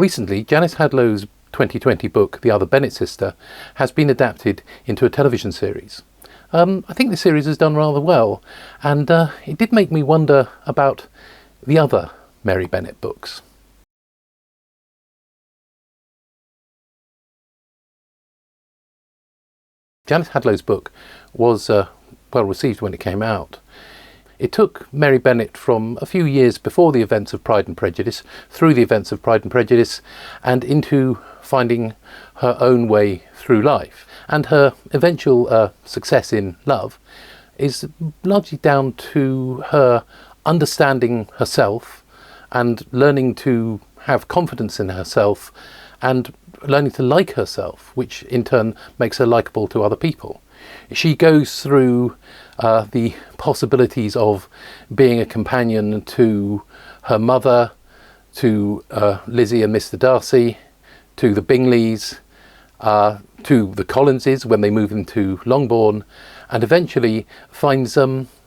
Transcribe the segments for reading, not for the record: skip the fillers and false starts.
Recently, Janice Hadlow's 2020 book, The Other Bennet Sister, has been adapted into a television series. I think the series has done rather well, and it did make me wonder about the other Mary Bennet books. Janice Hadlow's book was well received when it came out. It took Mary Bennet from a few years before the events of Pride and Prejudice, through the events of Pride and Prejudice, and into finding her own way through life. And her eventual success in love is largely down to her understanding herself and learning to have confidence in herself and learning to like herself, which in turn makes her likeable to other people. She goes through the possibilities of being a companion to her mother, to Lizzie and Mr. Darcy, to the Bingleys, to the Collinses when they move into Longbourn, and eventually finds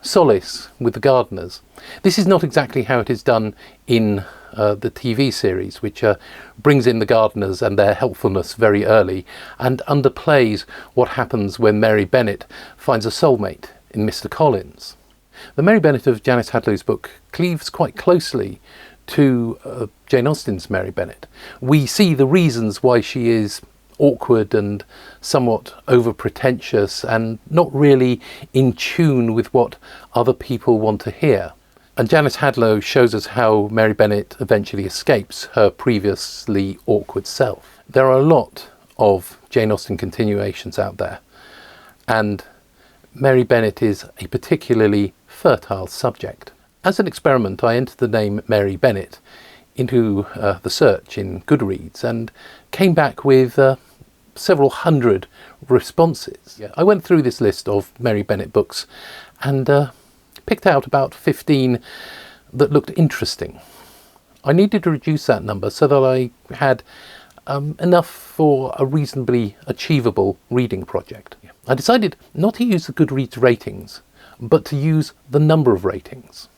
solace with the Gardeners. This is not exactly how it is done in the TV series, which brings in the Gardeners and their helpfulness very early and underplays what happens when Mary Bennet finds a soulmate in Mr. Collins. The Mary Bennet of Janice Hadlow's book cleaves quite closely to Jane Austen's Mary Bennet. We see the reasons why she is awkward and somewhat over-pretentious and not really in tune with what other people want to hear. And Janice Hadlow shows us how Mary Bennet eventually escapes her previously awkward self. There are a lot of Jane Austen continuations out there, and Mary Bennet is a particularly fertile subject. As an experiment, I entered the name Mary Bennet into the search in GoodReads and came back with several hundred responses. I went through this list of Mary Bennet books and picked out about 15 that looked interesting. I needed to reduce that number so that I had enough for a reasonably achievable reading project. I decided not to use the GoodReads ratings, but to use the number of ratings.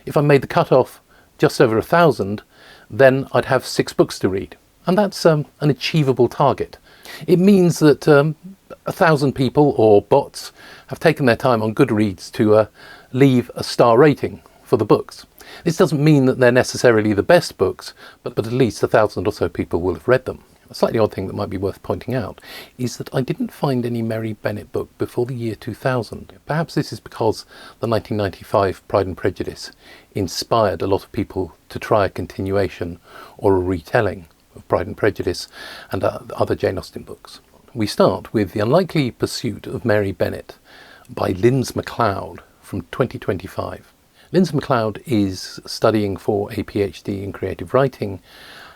If I made the cut-off just over 1,000, then I'd have 6 books to read. And that's an achievable target. It means that 1,000 people or bots have taken their time on GoodReads to leave a star rating for the books. This doesn't mean that they're necessarily the best books, but at least 1,000 or so people will have read them. A slightly odd thing that might be worth pointing out is that I didn't find any Mary Bennet book before the year 2000. Perhaps this is because the 1995 Pride and Prejudice inspired a lot of people to try a continuation or a retelling of Pride and Prejudice and other Jane Austen books. We start with The Unlikely Pursuit of Mary Bennet by Lindz McLeod from 2025. Lindz McLeod is studying for a PhD in creative writing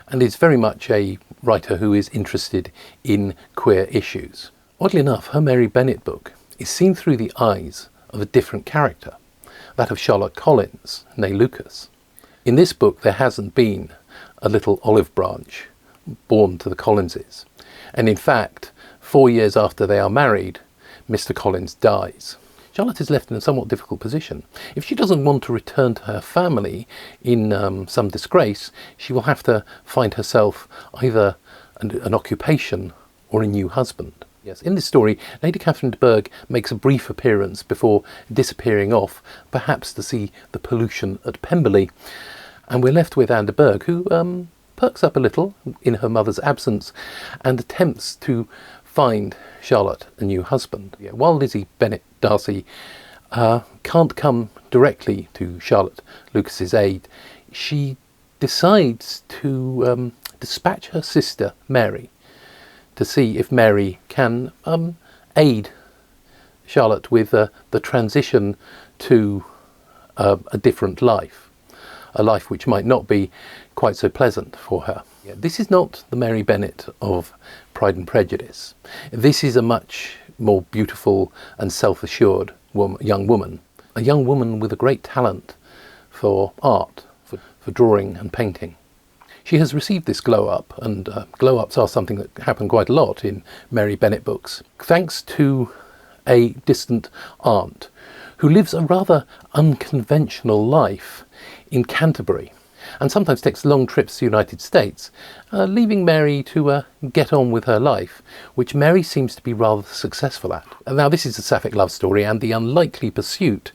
and is very much a writer who is interested in queer issues. Oddly enough, her Mary Bennet book is seen through the eyes of a different character, that of Charlotte Collins, née Lucas. In this book there hasn't been a little olive branch born to the Collinses, and in fact 4 years after they are married, Mr. Collins dies. Charlotte is left in a somewhat difficult position. If she doesn't want to return to her family in some disgrace, she will have to find herself either an occupation or a new husband. Yes, in this story, Lady Catherine de Bourgh makes a brief appearance before disappearing off, perhaps to see the pollution at Pemberley, and we're left with Anne de Bourgh, who perks up a little in her mother's absence and attempts to find Charlotte a new husband. While Lizzie Bennet Darcy can't come directly to Charlotte Lucas's aid, she decides to dispatch her sister Mary to see if Mary can aid Charlotte with the transition to a different life, a life which might not be quite so pleasant for her. This is not the Mary Bennet of Pride and Prejudice. This is a much more beautiful and self-assured young woman. A young woman with a great talent for art, for drawing and painting. She has received this glow-up, and glow-ups are something that happen quite a lot in Mary Bennet books, thanks to a distant aunt who lives a rather unconventional life in Canterbury. and sometimes takes long trips to the United States, leaving Mary to get on with her life, which Mary seems to be rather successful at. Now, this is a sapphic love story, and the unlikely pursuit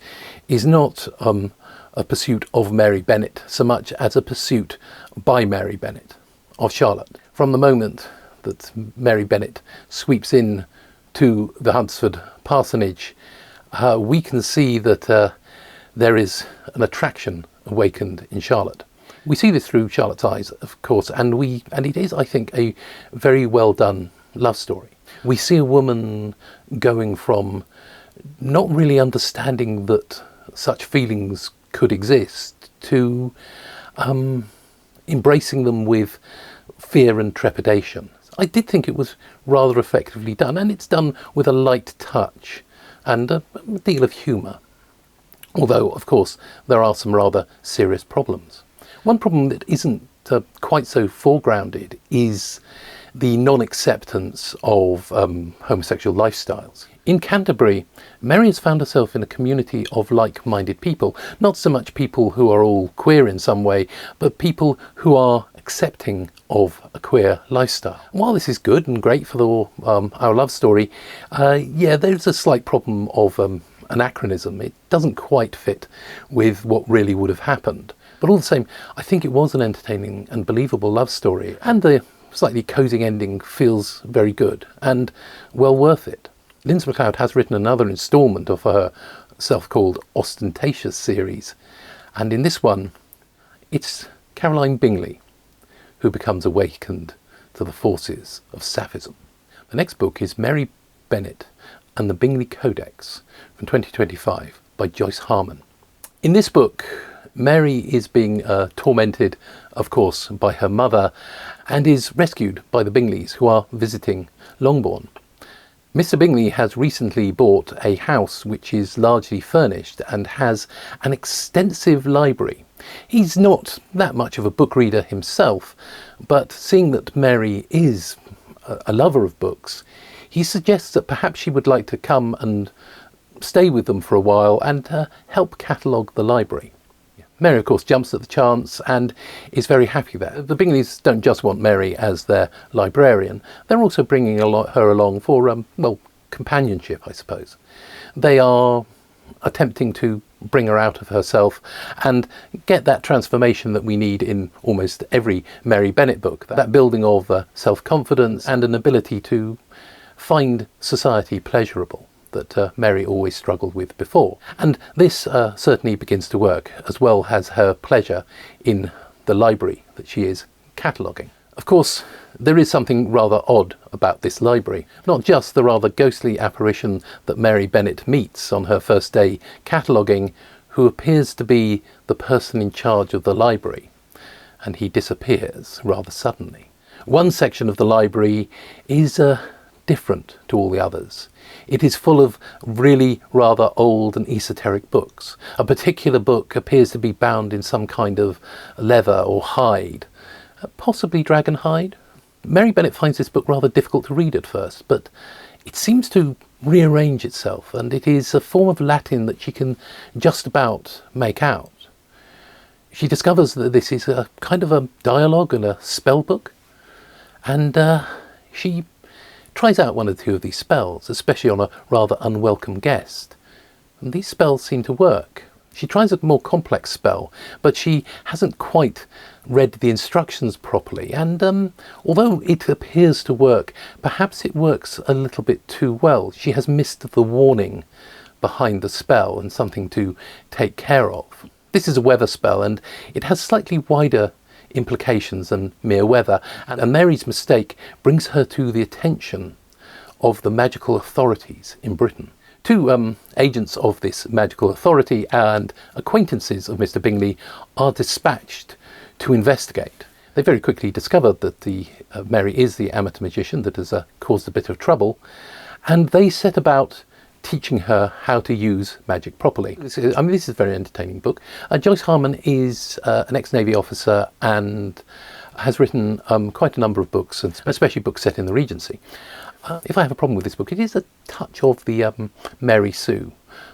is not a pursuit of Mary Bennet so much as a pursuit by Mary Bennet of Charlotte. From the moment that Mary Bennet sweeps in to the Hunsford parsonage, we can see that there is an attraction awakened in Charlotte. We see this through Charlotte's eyes, of course, and it is, I think, a very well done love story. We see a woman going from not really understanding that such feelings could exist to embracing them with fear and trepidation. I did think it was rather effectively done, and it's done with a light touch and a deal of humour. Although, of course, there are some rather serious problems. One problem that isn't quite so foregrounded is the non-acceptance of homosexual lifestyles. In Canterbury, Mary has found herself in a community of like-minded people, not so much people who are all queer in some way, but people who are accepting of a queer lifestyle. While this is good and great for our love story, there's a slight problem of anachronism. It doesn't quite fit with what really would have happened. But all the same, I think it was an entertaining and believable love story, and the slightly cosy ending feels very good and well worth it. Lindz McLeod has written another instalment of her self-called Ostentatious series, and in this one it's Caroline Bingley who becomes awakened to the forces of Sapphism. The next book is Mary Bennet and the Bingley Codex from 2025 by Joyce Harmon. In this book, Mary is being tormented, of course, by her mother and is rescued by the Bingleys, who are visiting Longbourn. Mr. Bingley has recently bought a house which is largely furnished and has an extensive library. He's not that much of a book reader himself, but seeing that Mary is a lover of books, he suggests that perhaps she would like to come and stay with them for a while and help catalogue the library. Mary, of course, jumps at the chance and is very happy there. The Bingleys don't just want Mary as their librarian, they're also bringing her along for, companionship, I suppose. They are attempting to bring her out of herself and get that transformation that we need in almost every Mary Bennet book, that building of self-confidence and an ability to find society pleasurable that Mary always struggled with before. And this certainly begins to work, as well as her pleasure in the library that she is cataloguing. Of course, there is something rather odd about this library. Not just the rather ghostly apparition that Mary Bennet meets on her first day cataloguing, who appears to be the person in charge of the library, and he disappears rather suddenly. One section of the library is different to all the others. It is full of really rather old and esoteric books. A particular book appears to be bound in some kind of leather or hide, possibly dragon hide. Mary Bennet finds this book rather difficult to read at first, but it seems to rearrange itself, and it is a form of Latin that she can just about make out. She discovers that this is a kind of a dialogue and a spell book, and she tries out one or two of these spells, especially on a rather unwelcome guest. And these spells seem to work. She tries a more complex spell, but she hasn't quite read the instructions properly, and although it appears to work, perhaps it works a little bit too well. She has missed the warning behind the spell and something to take care of. This is a weather spell, and it has slightly wider implications than mere weather, and Mary's mistake brings her to the attention of the magical authorities in Britain. Two agents of this magical authority and acquaintances of Mr. Bingley are dispatched to investigate. They very quickly discovered that Mary is the amateur magician that has caused a bit of trouble, and they set about teaching her how to use magic properly. This is a very entertaining book. Joyce Harmon is an ex-Navy officer and has written quite a number of books, and especially books set in the Regency. If I have a problem with this book, it is a touch of the Mary Sue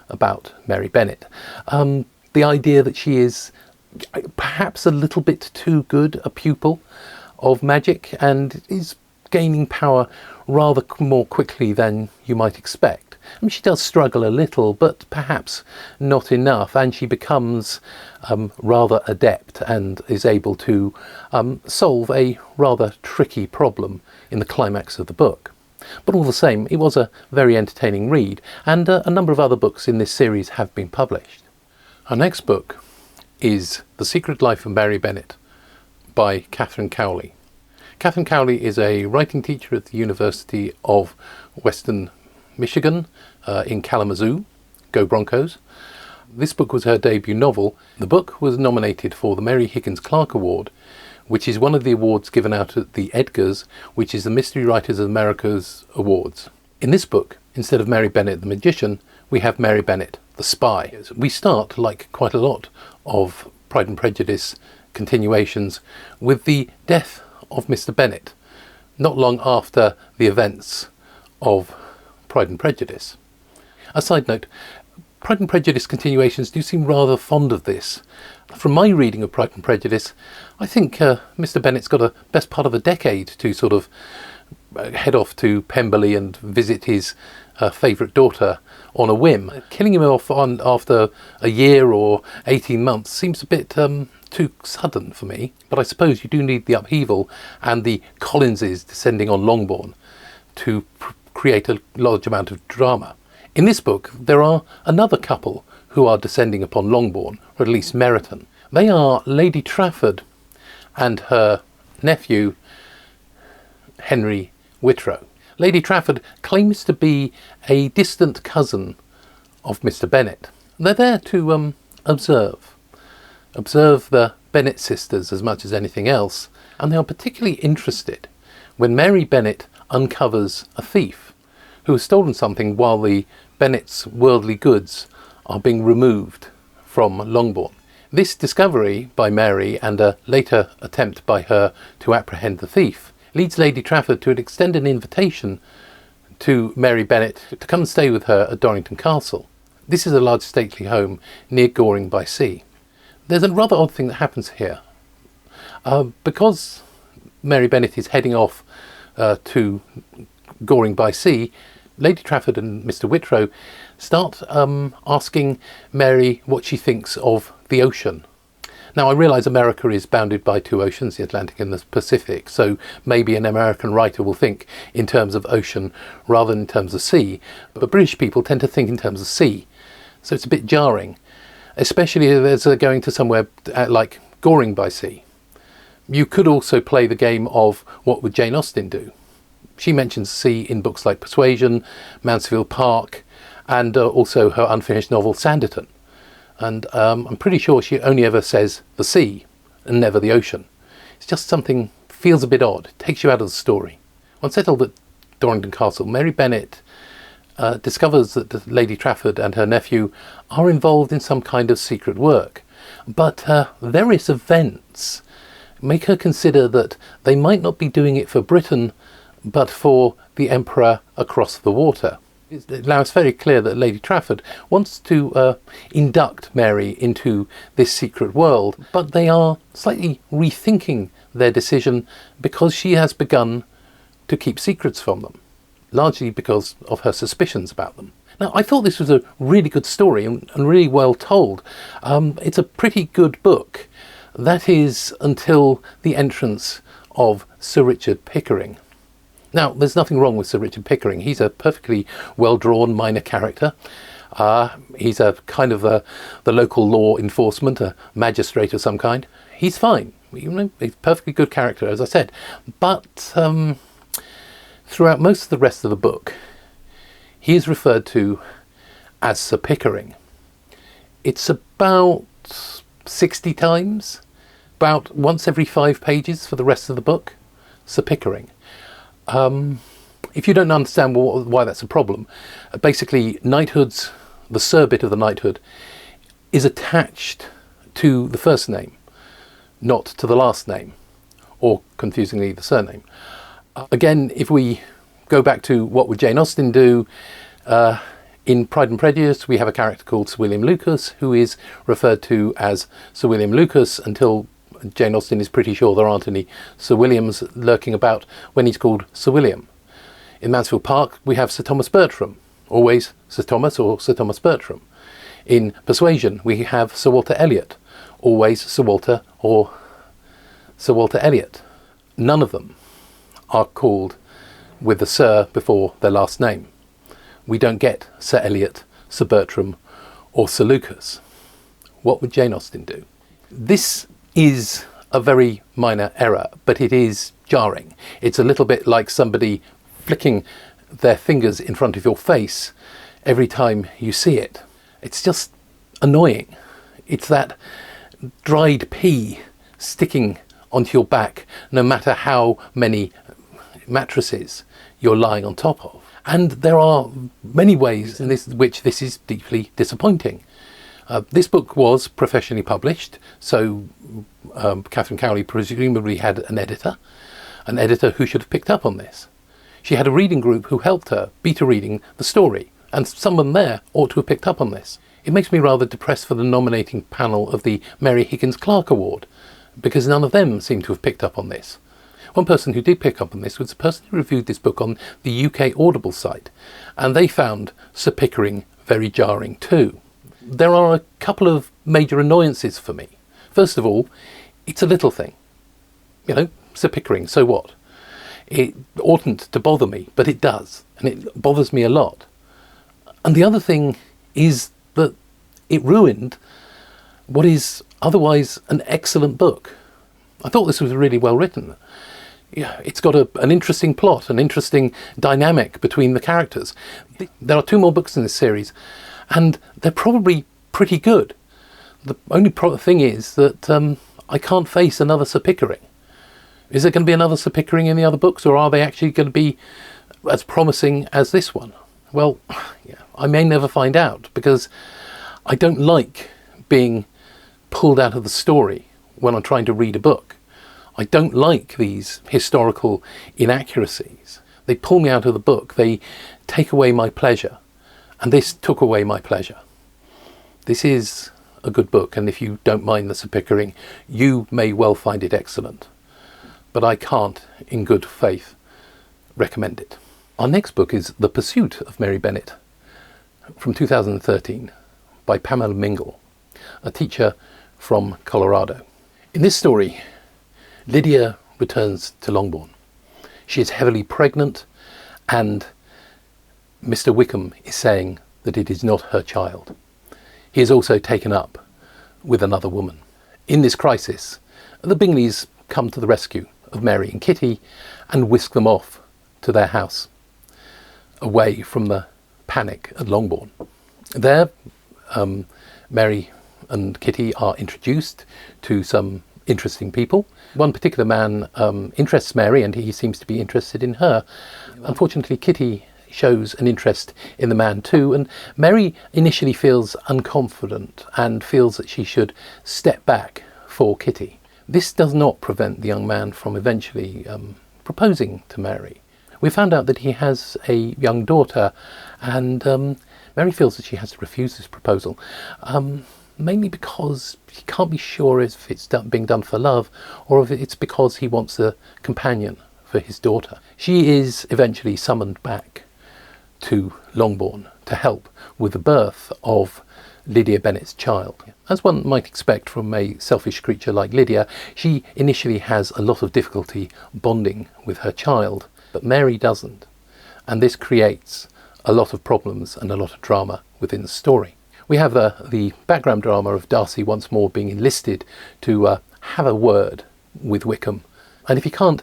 about Mary Bennet. The idea that she is perhaps a little bit too good a pupil of magic, and is gaining power rather more quickly than you might expect. I mean, she does struggle a little, but perhaps not enough, and she becomes rather adept and is able to solve a rather tricky problem in the climax of the book. But all the same, it was a very entertaining read, and a number of other books in this series have been published. Our next book is The Secret Life of Mary Bennet by Katherine Cowley. Katherine Cowley is a writing teacher at the University of Western Michigan in Kalamazoo. Go Broncos. This book was her debut novel. The book was nominated for the Mary Higgins Clark Award, which is one of the awards given out at the Edgars, which is the Mystery Writers of America's awards. In this book, instead of Mary Bennet the magician, we have Mary Bennet the spy. We start, like quite a lot of Pride and Prejudice continuations, with the death of Mr. Bennet, not long after the events of Pride and Prejudice. A side note, Pride and Prejudice continuations do seem rather fond of this. From my reading of Pride and Prejudice, I think Mr. Bennet's got a best part of a decade to sort of head off to Pemberley and visit his favourite daughter on a whim. Killing him off after a year or 18 months seems a bit too sudden for me, but I suppose you do need the upheaval and the Collinses descending on Longbourn to create a large amount of drama. In this book, there are another couple who are descending upon Longbourn, or at least Meryton. They are Lady Trafford and her nephew, Henry Whitrow. Lady Trafford claims to be a distant cousin of Mr. Bennet. They're there to observe the Bennet sisters as much as anything else, and they are particularly interested when Mary Bennet uncovers a thief who has stolen something while the Bennet's worldly goods are being removed from Longbourn. This discovery by Mary and a later attempt by her to apprehend the thief leads Lady Trafford to extend an invitation to Mary Bennet to come and stay with her at Dorrington Castle. This is a large stately home near Goring by Sea. There's a rather odd thing that happens here. Because Mary Bennet is heading off to Goring by Sea, Lady Trafford and Mr. Whitrow start asking Mary what she thinks of the ocean. Now, I realise America is bounded by two oceans, the Atlantic and the Pacific, so maybe an American writer will think in terms of ocean rather than in terms of sea, but British people tend to think in terms of sea, so it's a bit jarring, especially as they're going to somewhere like Goring by Sea. You could also play the game of what would Jane Austen do. She mentions sea in books like Persuasion, Mansfield Park, and also her unfinished novel Sanditon. And I'm pretty sure she only ever says the sea and never the ocean. It's just something feels a bit odd. It takes you out of the story. Once settled at Dorrington Castle, Mary Bennet discovers that Lady Trafford and her nephew are involved in some kind of secret work. But various events make her consider that they might not be doing it for Britain, but for the Emperor across the water. Now it's very clear that Lady Trafford wants to induct Mary into this secret world, but they are slightly rethinking their decision because she has begun to keep secrets from them, largely because of her suspicions about them. Now, I thought this was a really good story and really well told. It's a pretty good book. That is until the entrance of Sir Richard Pickering. Now, there's nothing wrong with Sir Richard Pickering. He's a perfectly well-drawn minor character. He's a kind of the local law enforcement, a magistrate of some kind. He's fine. You know, he's a perfectly good character, as I said. But throughout most of the rest of the book, he is referred to as Sir Pickering. It's about 60 times, about once every 5 pages for the rest of the book, Sir Pickering. If you don't understand why that's a problem, basically knighthoods, the Sir bit of the knighthood, is attached to the first name, not to the last name, or confusingly the surname. Again, if we go back to what would Jane Austen do, In Pride and Prejudice, we have a character called Sir William Lucas, who is referred to as Sir William Lucas until Jane Austen is pretty sure there aren't any Sir Williams lurking about when he's called Sir William. In Mansfield Park, we have Sir Thomas Bertram, always Sir Thomas or Sir Thomas Bertram. In Persuasion, we have Sir Walter Elliot, always Sir Walter or Sir Walter Elliot. None of them are called with the Sir before their last name. We don't get Sir Elliot, Sir Bertram or Sir Lucas. What would Jane Austen do? This is a very minor error, but it is jarring. It's a little bit like somebody flicking their fingers in front of your face every time you see it. It's just annoying. It's that dried pea sticking onto your back no matter how many mattresses you're lying on top of. And there are many ways in which this is deeply disappointing. This book was professionally published, so Katherine Cowley presumably had an editor who should have picked up on this. She had a reading group who helped her beta reading the story, and someone there ought to have picked up on this. It makes me rather depressed for the nominating panel of the Mary Higgins Clark Award, because none of them seem to have picked up on this. One person who did pick up on this was the person who reviewed this book on the UK Audible site, and they found Sir Pickering very jarring too. There are a couple of major annoyances for me. First of all, it's a little thing. You know, Sir Pickering, so what? It oughtn't to bother me, but it does, and it bothers me a lot. And the other thing is that it ruined what is otherwise an excellent book. I thought this was really well written. Yeah, it's got an interesting plot, an interesting dynamic between the characters. There are 2 more books in this series, and they're probably pretty good. The only thing is that I can't face another Sir Pickering. Is there going to be another Sir Pickering in the other books, or are they actually going to be as promising as this one? Well, yeah, I may never find out, because I don't like being pulled out of the story when I'm trying to read a book. I don't like these historical inaccuracies. They pull me out of the book. They take away my pleasure. And this took away my pleasure. This is a good book, and if you don't mind the Sir Pickering, you may well find it excellent. But I can't, in good faith, recommend it. Our next book is The Pursuit of Mary Bennet, from 2013, by Pamela Mingle, a teacher from Colorado. In this story, Lydia returns to Longbourn. She is heavily pregnant, and Mr. Wickham is saying that it is not her child. He is also taken up with another woman. In this crisis, the Bingleys come to the rescue of Mary and Kitty and whisk them off to their house, away from the panic at Longbourn. There, Mary and Kitty are introduced to some interesting people. One particular man interests Mary, and he seems to be interested in her. Unfortunately, Kitty shows an interest in the man too, and Mary initially feels unconfident and feels that she should step back for Kitty. This does not prevent the young man from eventually proposing to Mary. We found out that he has a young daughter, and Mary feels that she has to refuse this proposal, mainly because he can't be sure if it's being done for love or if it's because he wants a companion for his daughter. She is eventually summoned back to Longbourn to help with the birth of Lydia Bennet's child. As one might expect from a selfish creature like Lydia, she initially has a lot of difficulty bonding with her child, but Mary doesn't, and this creates a lot of problems and a lot of drama within the story. We have the background drama of Darcy once more being enlisted to have a word with Wickham, and if he can't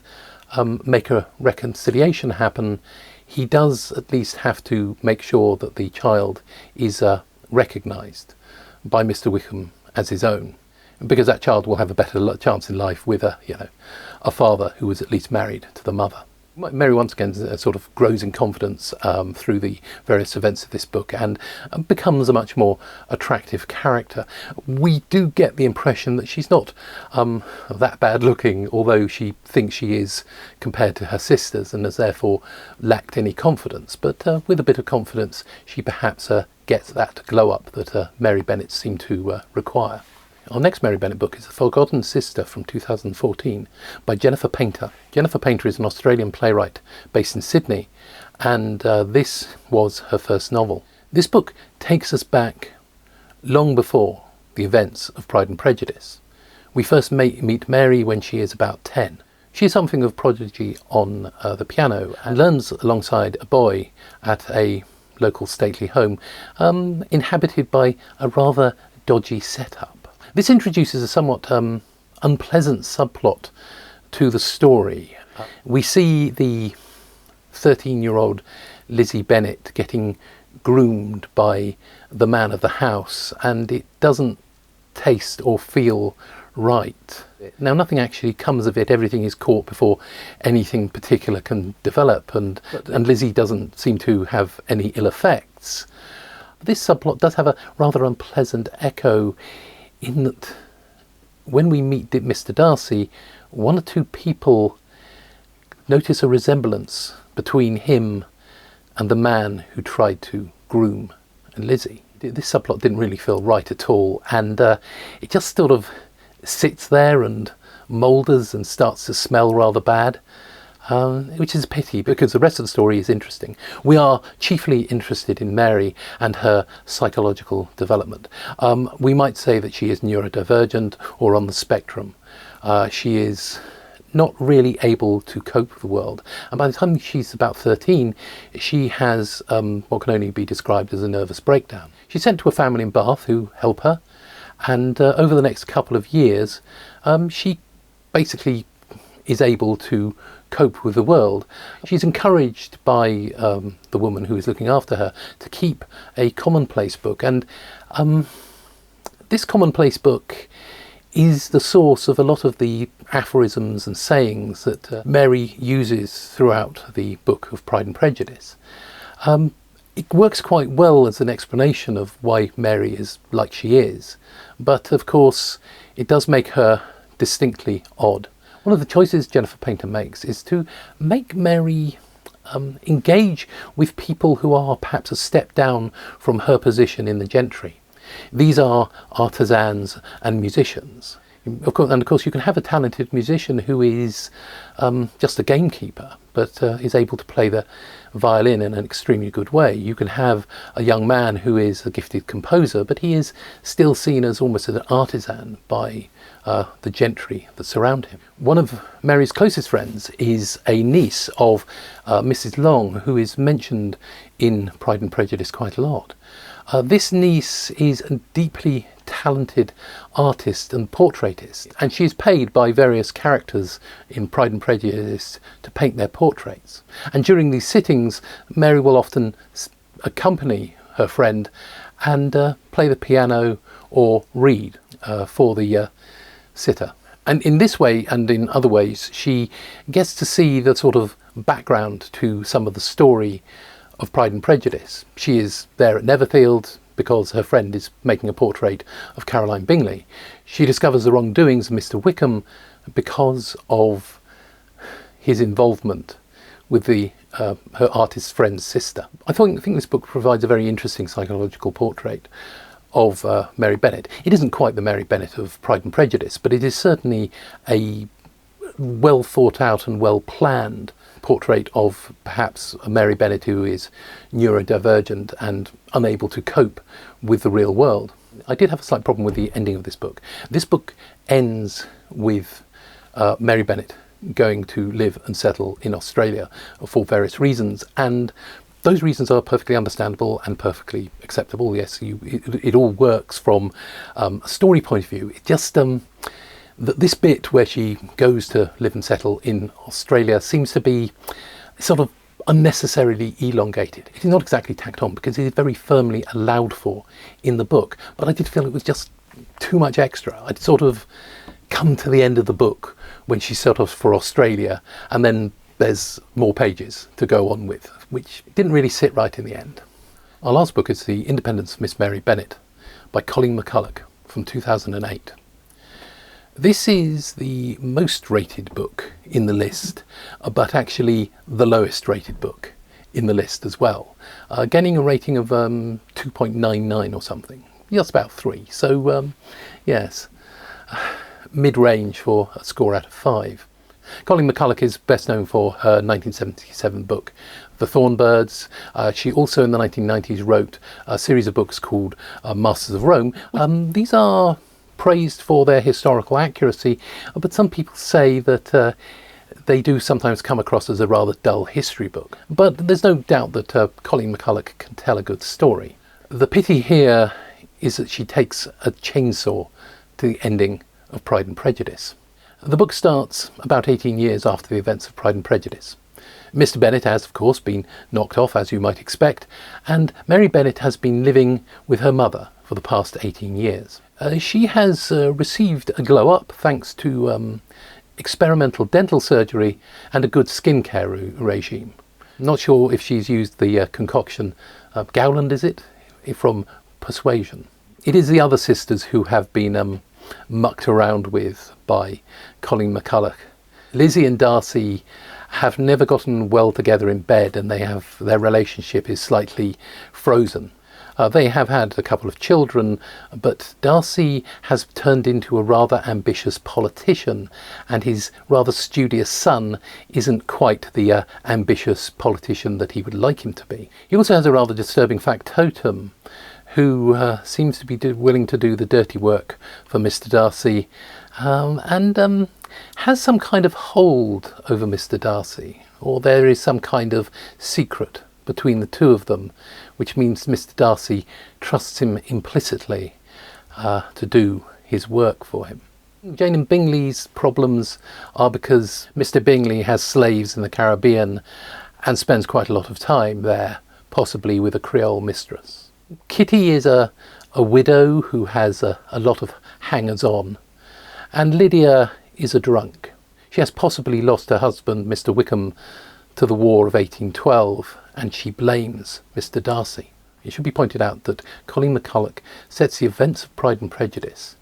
make a reconciliation happen, he does at least have to make sure that the child is recognised by Mr. Wickham as his own, because that child will have a better chance in life with a father who was at least married to the mother. Mary once again sort of grows in confidence through the various events of this book and becomes a much more attractive character. We do get the impression that she's not that bad looking, although she thinks she is compared to her sisters and has therefore lacked any confidence. But with a bit of confidence, she perhaps gets that glow up that Mary Bennet seemed to require. Our next Mary Bennet book is The Forgotten Sister from 2014 by Jennifer Paynter. Jennifer Paynter is an Australian playwright based in Sydney, and this was her first novel. This book takes us back long before the events of Pride and Prejudice. We first meet Mary when she is about 10. She is something of a prodigy on the piano and learns alongside a boy at a local stately home inhabited by a rather dodgy setup. This introduces a somewhat unpleasant subplot to the story. We see the 13-year-old Lizzie Bennet getting groomed by the man of the house, and it doesn't taste or feel right. Now, nothing actually comes of it. Everything is caught before anything particular can develop, and Lizzie doesn't seem to have any ill effects. This subplot does have a rather unpleasant echo in that when we meet Mr. Darcy, one or two people notice a resemblance between him and the man who tried to groom Lizzie. This subplot didn't really feel right at all, and it just sort of sits there and moulders and starts to smell rather bad. Which is a pity, because the rest of the story is interesting. We are chiefly interested in Mary and her psychological development. We might say that she is neurodivergent or on the spectrum. She is not really able to cope with the world, and by the time she's about 13, she has what can only be described as a nervous breakdown. She's sent to a family in Bath who help her, and over the next couple of years she basically is able to cope with the world. She's encouraged by the woman who is looking after her to keep a commonplace book, and this commonplace book is the source of a lot of the aphorisms and sayings that Mary uses throughout the book of Pride and Prejudice. It works quite well as an explanation of why Mary is like she is, but of course it does make her distinctly odd. One of the choices Jennifer Paynter makes is to make Mary engage with people who are perhaps a step down from her position in the gentry. These are artisans and musicians. Of course, you can have a talented musician who is just a gamekeeper, but is able to play the violin in an extremely good way. You can have a young man who is a gifted composer, but he is still seen as almost an artisan by the gentry that surround him. One of Mary's closest friends is a niece of Mrs. Long, who is mentioned in Pride and Prejudice quite a lot. This niece is a deeply talented artist and portraitist, and she is paid by various characters in Pride and Prejudice to paint their portraits. And during these sittings, Mary will often accompany her friend and play the piano or read for the sitter. And in this way and in other ways, she gets to see the sort of background to some of the story of Pride and Prejudice. She is there at Netherfield because her friend is making a portrait of Caroline Bingley. She discovers the wrongdoings of Mr. Wickham because of his involvement with her artist friend's sister. I think this book provides a very interesting psychological portrait of Mary Bennet. It isn't quite the Mary Bennet of Pride and Prejudice, but it is certainly a well thought out and well planned portrait of perhaps a Mary Bennet who is neurodivergent and unable to cope with the real world. I did have a slight problem with the ending of this book. This book ends with Mary Bennet going to live and settle in Australia for various reasons, and those reasons are perfectly understandable and perfectly acceptable. Yes, it all works from a story point of view. It just this bit where she goes to live and settle in Australia seems to be sort of unnecessarily elongated. It is not exactly tacked on because it is very firmly allowed for in the book, but I did feel it was just too much extra. I'd sort of come to the end of the book when she set off for Australia, and then there's more pages to go on with, which didn't really sit right in the end. Our last book is The Independence of Miss Mary Bennet by Colleen McCullough from 2008. This is the most rated book in the list, but actually the lowest rated book in the list as well, getting a rating of 2.99 or something, just about 3. So yes, mid-range for a score out of 5. Colleen McCullough is best known for her 1977 book The Thornbirds. She also in the 1990s wrote a series of books called Masters of Rome. These are praised for their historical accuracy, but some people say that they do sometimes come across as a rather dull history book. But there's no doubt that Colleen McCullough can tell a good story. The pity here is that she takes a chainsaw to the ending of Pride and Prejudice. The book starts about 18 years after the events of Pride and Prejudice. Mr. Bennet has, of course, been knocked off, as you might expect, and Mary Bennet has been living with her mother for the past 18 years. She has received a glow-up thanks to experimental dental surgery and a good skincare regime. I'm not sure if she's used the concoction Gowland, is it, from Persuasion. It is the other sisters who have been mucked around with by Colleen McCullough. Lizzie and Darcy have never gotten well together in bed, and their relationship is slightly frozen. They have had a couple of children, but Darcy has turned into a rather ambitious politician, and his rather studious son isn't quite the ambitious politician that he would like him to be. He also has a rather disturbing factotum who seems to be willing to do the dirty work for Mr. Darcy, and has some kind of hold over Mr. Darcy, or there is some kind of secret between the two of them, which means Mr. Darcy trusts him implicitly to do his work for him. Jane and Bingley's problems are because Mr. Bingley has slaves in the Caribbean and spends quite a lot of time there, possibly with a Creole mistress. Kitty is a widow who has a lot of hangers-on, and Lydia is a drunk. She has possibly lost her husband, Mr. Wickham, to the War of 1812, and she blames Mr. Darcy. It should be pointed out that Colleen McCullough sets the events of Pride and Prejudice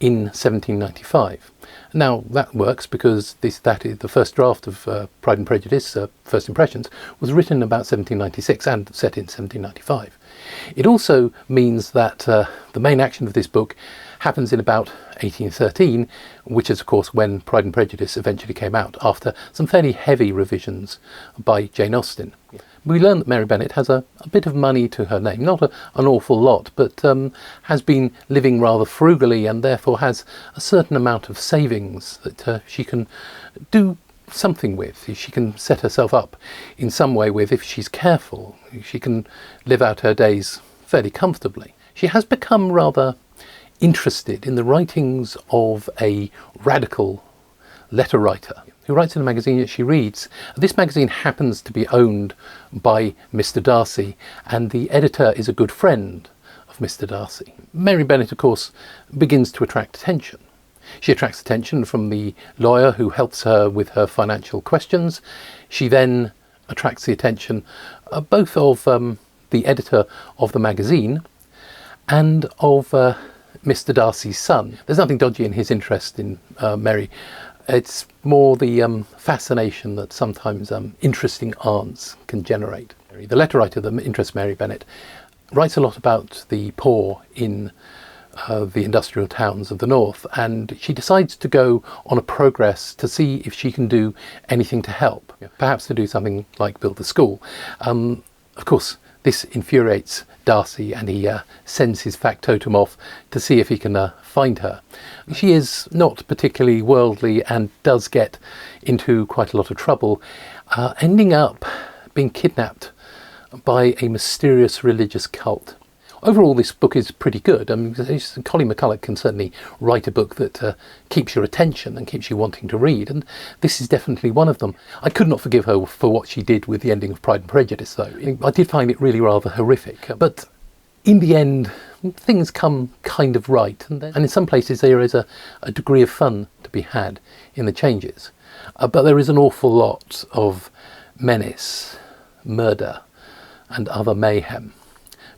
in 1795. Now that works because that is the first draft of Pride and Prejudice, First Impressions, was written in about 1796 and set in 1795. It also means that the main action of this book happens in about 1813, which is of course when Pride and Prejudice eventually came out, after some fairly heavy revisions by Jane Austen. We learn that Mary Bennet has a bit of money to her name, not an awful lot, but has been living rather frugally and therefore has a certain amount of savings that she can do something with. She can set herself up in some way with, if she's careful. She can live out her days fairly comfortably. She has become rather interested in the writings of a radical letter writer who writes in a magazine that she reads. This magazine happens to be owned by Mr. Darcy, and the editor is a good friend of Mr. Darcy. Mary Bennet, of course, begins to attract attention. She attracts attention from the lawyer who helps her with her financial questions. She then attracts the attention both of the editor of the magazine and of Mr. Darcy's son. There's nothing dodgy in his interest in Mary. It's more the fascination that sometimes interesting aunts can generate. The letter writer that interests Mary Bennet writes a lot about the poor in the industrial towns of the north, and she decides to go on a progress to see if she can do anything to help, perhaps to do something like build a school. Of course, this infuriates Darcy, and he sends his factotum off to see if he can find her. She is not particularly worldly and does get into quite a lot of trouble, ending up being kidnapped by a mysterious religious cult. Overall, this book is pretty good. I mean, Colleen McCullough can certainly write a book that keeps your attention and keeps you wanting to read, and this is definitely one of them. I could not forgive her for what she did with the ending of Pride and Prejudice, though. I did find it really rather horrific, but in the end, things come kind of right, and in some places there is a degree of fun to to be had in the changes. But there is an awful lot of menace, murder and other mayhem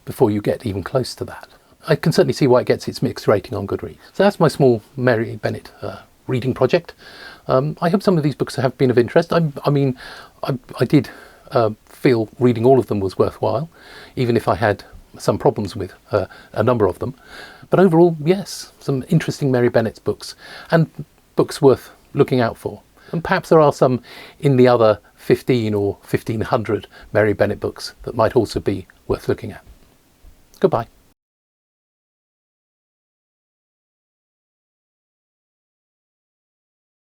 before you get even close to that. I can certainly see why it gets its mixed rating on GoodReads. So that's my small Mary Bennet reading project. I hope some of these books have been of interest. I did feel reading all of them was worthwhile, even if I had some problems with a number of them. But overall, yes, some interesting Mary Bennet's books, and books worth looking out for. And perhaps there are some in the other 15 or 1500 Mary Bennet books that might also be worth looking at. Goodbye.